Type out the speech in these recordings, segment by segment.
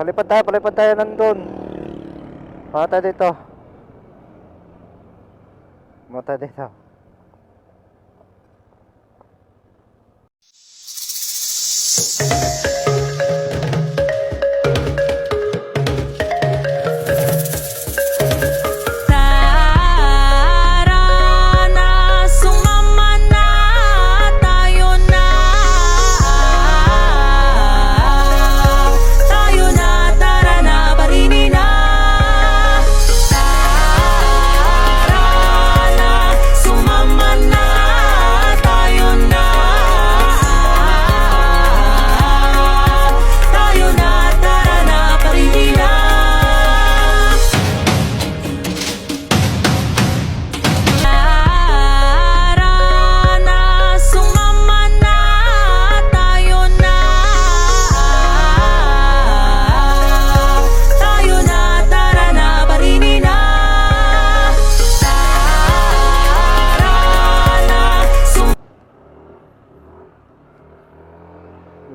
Palipad tayo nandun. Mata dito. Mata dito.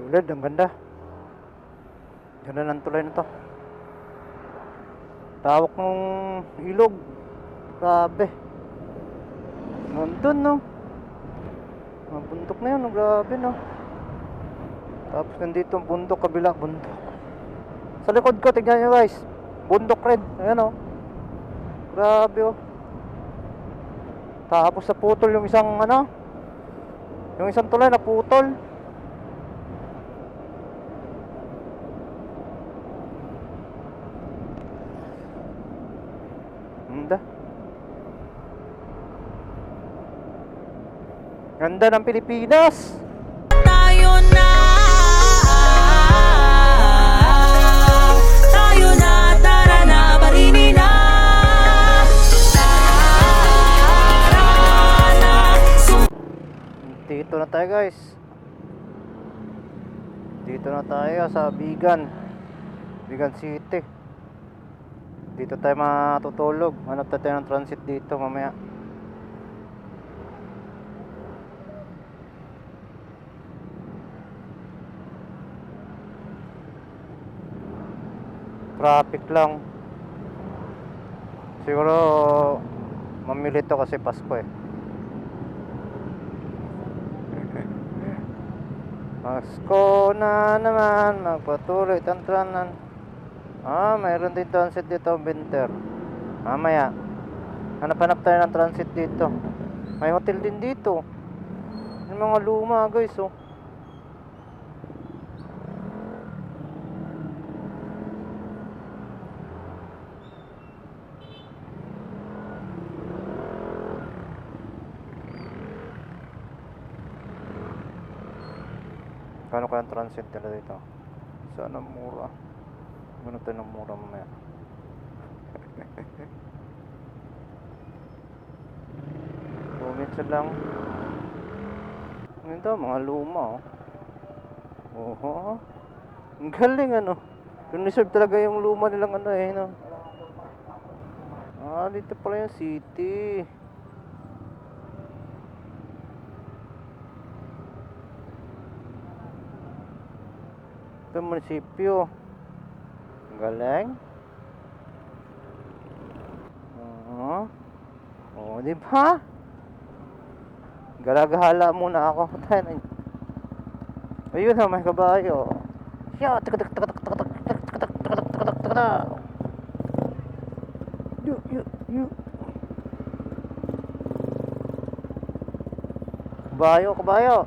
Ulad, ang ganda. Ganda ng tulay na to. Tawak ng ilog. Grabe. Nandun, no? Mga bundok na yun, no? Grabe, no? Tapos nandito ang bundok, kabila bundok. Sa likod ko, tignan nyo guys. Bundok rin. Ayan, no? Grabe, oh. Tapos sa putol yung isang, ano? Yung isang tulay na putol. Ganda. Ganda ng Pilipinas. Tayo na, tara na, parini na. Dito na tayo guys. Dito na tayo sa Bigan City. Dito tayo matutulog. Hanap tayo ng transit dito mamaya. Traffic lang. Siguro mamili to kasi Pasko eh. Pasko na naman, magpatuloy tantranan. Mayroon din transit dito, winter. Mamaya hanap tayo ng transit dito. May hotel din dito. Yung mga luma guys, oh. Kano kaya ang transit nila dito? Sana mura. Gano'n tayo ng mura mamaya. Minsan lang. Ito, mga luma, oh. Oho. Ang galing, ano. Reserve talaga yung luma nilang ano eh, no. Dito pala yung city. Ito munisipyo. Ang galing. Di ba? Galagahala muna ako. Ayun na, may kabayo. Siya, kabayo.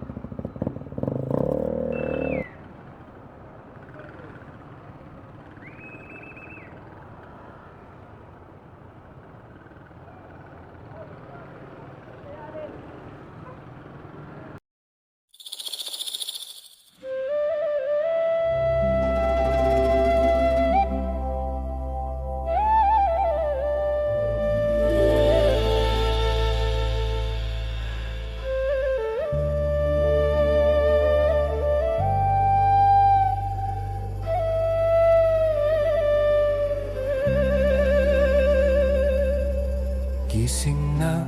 Gising na,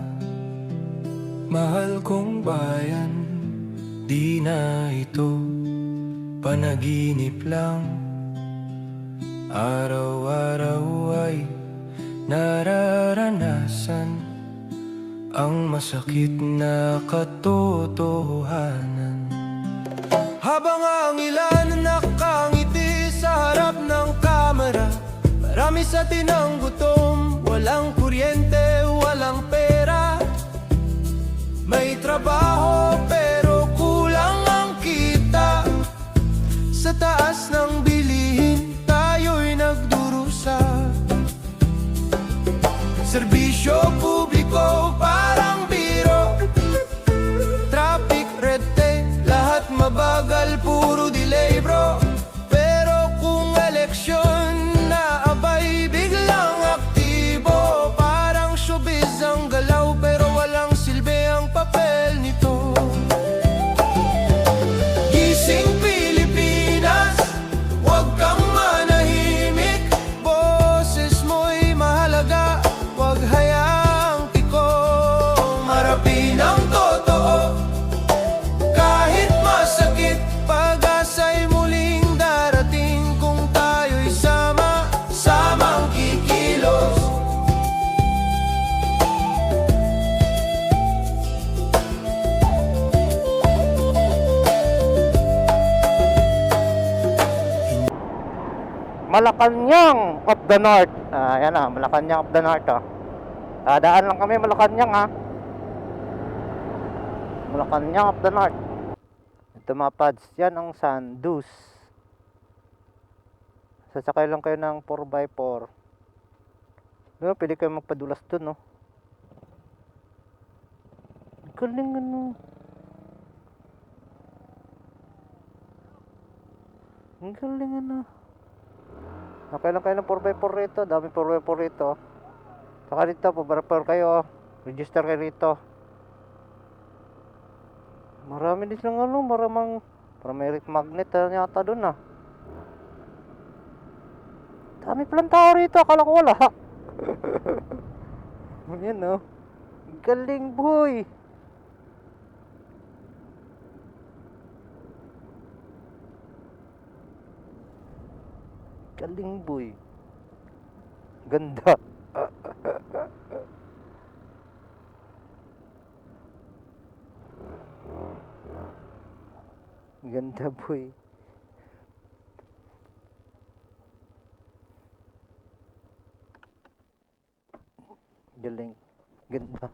mahal kong bayan. Di na ito panaginip lang. Araw-araw ay nararanasan ang masakit na katotohanan. Habang ang ilan nakangiti sa harap ng kamera, marami sa atin ang gutom, walang kuryente, walang pera. May trabaho pero kulang ang kita. Sa taas ng bilihin tayo'y nagdurusa. Serbisyo publiko parang biro. Traffic, red tape, lahat mabagal, puro delay bro. Pero kung eleksyon na abay biglang aktibo, parang showbiz ang galaw pero walang silbi ang papel nito. Gising Pilipinas, huwag kang manahimik. Boses mo'y mahalaga, huwag hayaang tikom. Harapin ang totoo, kahit masakit. Pag-asa'y muling darating kung tayo'y sama-samang kikilos. Malacanang of the North. Ayan na, Malacanang of the North, oh. Daan lang kami Malacanang, ha. Malacanang of the North. Ito mga pads, yan ang Sandus. Sasakay lang kayo ng 4x4. Diba, pwede kayo magpadulas dun, no. Galing, ano. Ang galing, ano. Okay lang kayo ng 4x4 rito. Dami 4x4 rito. Saka dito, pabarapar kayo. Register kayo rito. Marami din silang ano, maramang magnet yata dun, ah. Dami palang tao rito, akala ko wala. Yan, no. Galing, boy. Galing, boy. Ganda. Ganda, boy. Galing. Ganda.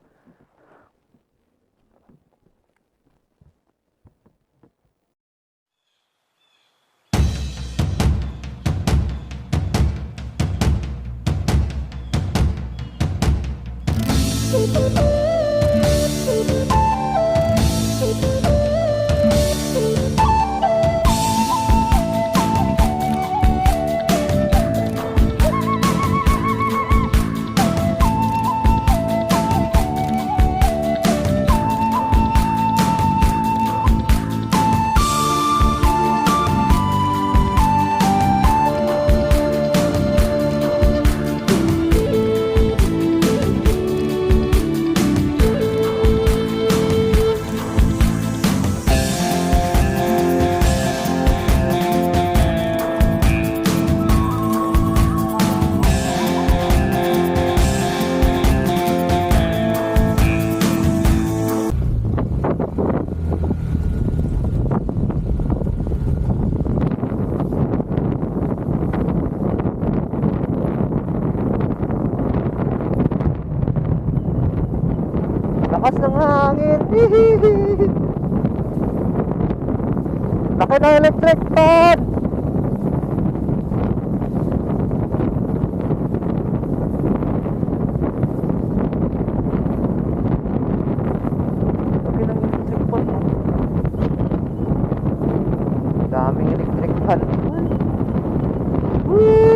Lakas ng hangin. Laki ng electric fan. Laki ng electric fan, no? Daming electric fan. Woo!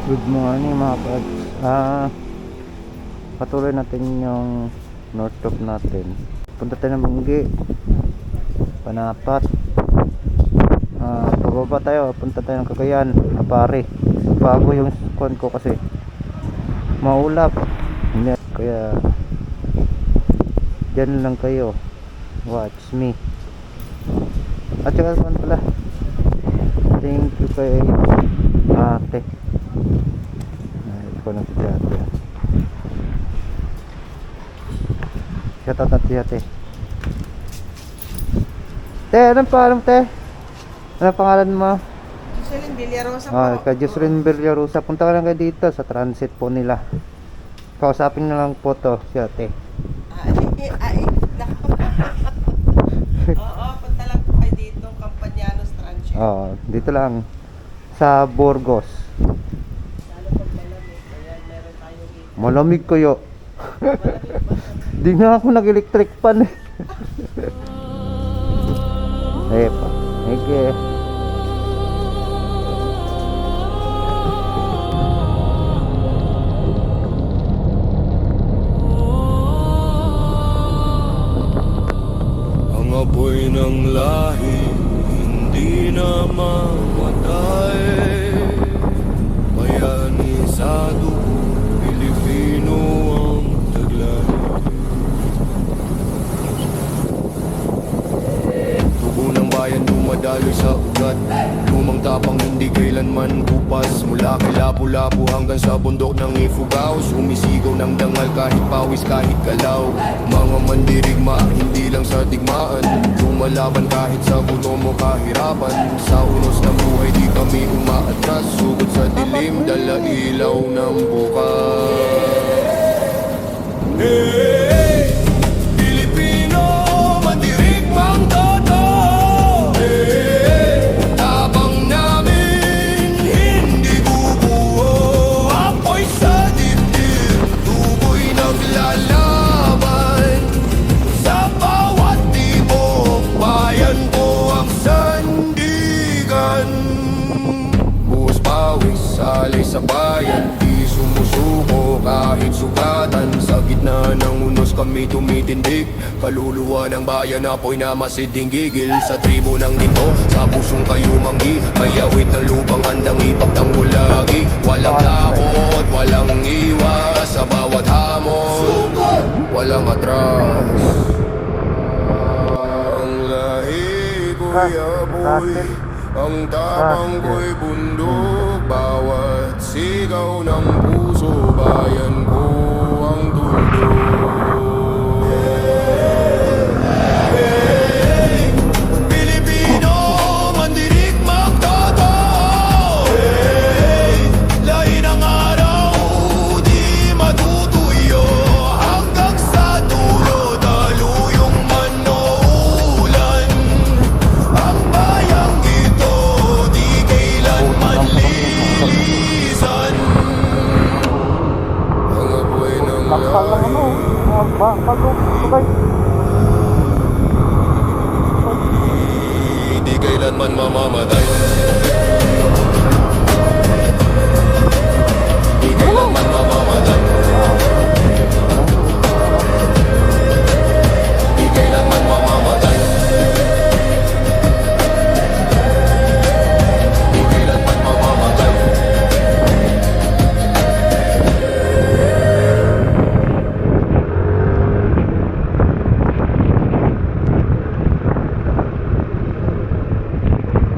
Good morning mga pads. Patuloy natin yung north stop natin. Punta tayo ng Munggi, Panapat. Pababa tayo, punta tayo ng Cagayan, Apare. Bago yung squad ko kasi maulap. Hindi, kaya dyan lang kayo. Watch me. At saka naman pala, thank you kay ate. Ito na si ate. Shoutout natin si ate. Te, anong pangalan te? Anong pangalan mo? Jocelyn Villarosa po. Kay Jocelyn Villarosa. Punta ka lang kayo dito sa transit po nila. Kausapin na lang po to si ate. Oo, punta lang po kayo dito, Campañanos Transit. Dito lang sa Burgos. Lalo pag malamig, ayan, meron tayo dito. Malamig kayo. Di nga ako nag-electric pan eh. Pa. Okay. Ang apoy ng lahi hindi na mamatay. Bayani sa dugo, Pilipino ang taglay. Dugo ng bayan dumadaloy sa ugat. Lumang tapang hindi kailanman kupas. Mula kay Lapu-Lapu hanggang sa bundok ng Ifugao. Sumisigaw ng dangal kahit pawis kahit galaw. Mga mandirigma, hindi lang sa digmaan. Lumalaban kahit sa buto mo kahirapan. Sa unos ng buhay di kami umaatras. Sugod sa dilim, dala ilaw ng bukas. Hey, Pilipino, mandirigmang todo. Hey, tabang namin, hindi bubuo. Apoy sa dibdib, tuboy naglalaban. Sa bawat tibok, bayan ko ang sandigan. Buhos pawis, alay sa bayan, di sumusuko kahit sugatan. Sa gitna ng unos kami tumitindig. Kaluluwa ng bayan apoy na masiding gigil. Sa tribo ng dito, sa pusong kayo manggi. May awit ng lupang handang ipagtanggol lagi. Walang takot, walang iwas. Sa bawat hamon, walang atras. Ang lahi ko'y apoy, ang tapang ko'y bundok. Bawat sigaw ng puso, bayan ko ang tuldok. Hey, Pilipino, mandirigmang todo. Hey, lain ang araw, di matutuyo. Hanggang sa dulo, daluyong manoulan. Ang bayang ito, di kailanman lilisan. Ang apoy ng di kailanman mamamatay. Di kailanman mamamatay. Di kailanman mamamatay. Di kailanman mamamatay.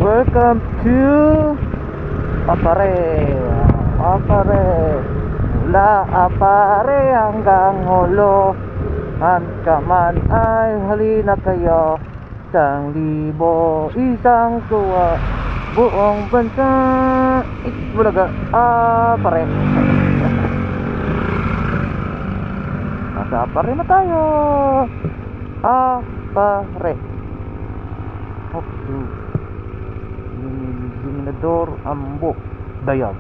Welcome to Apare. Mula Apare hanggang Holo. Kaman ay halina kayo. 1,000, isang tuwa. Buong bansa Itbulaga, Apare. Nasa Apare na tayo. Apare. Dominador Ambo Dayag.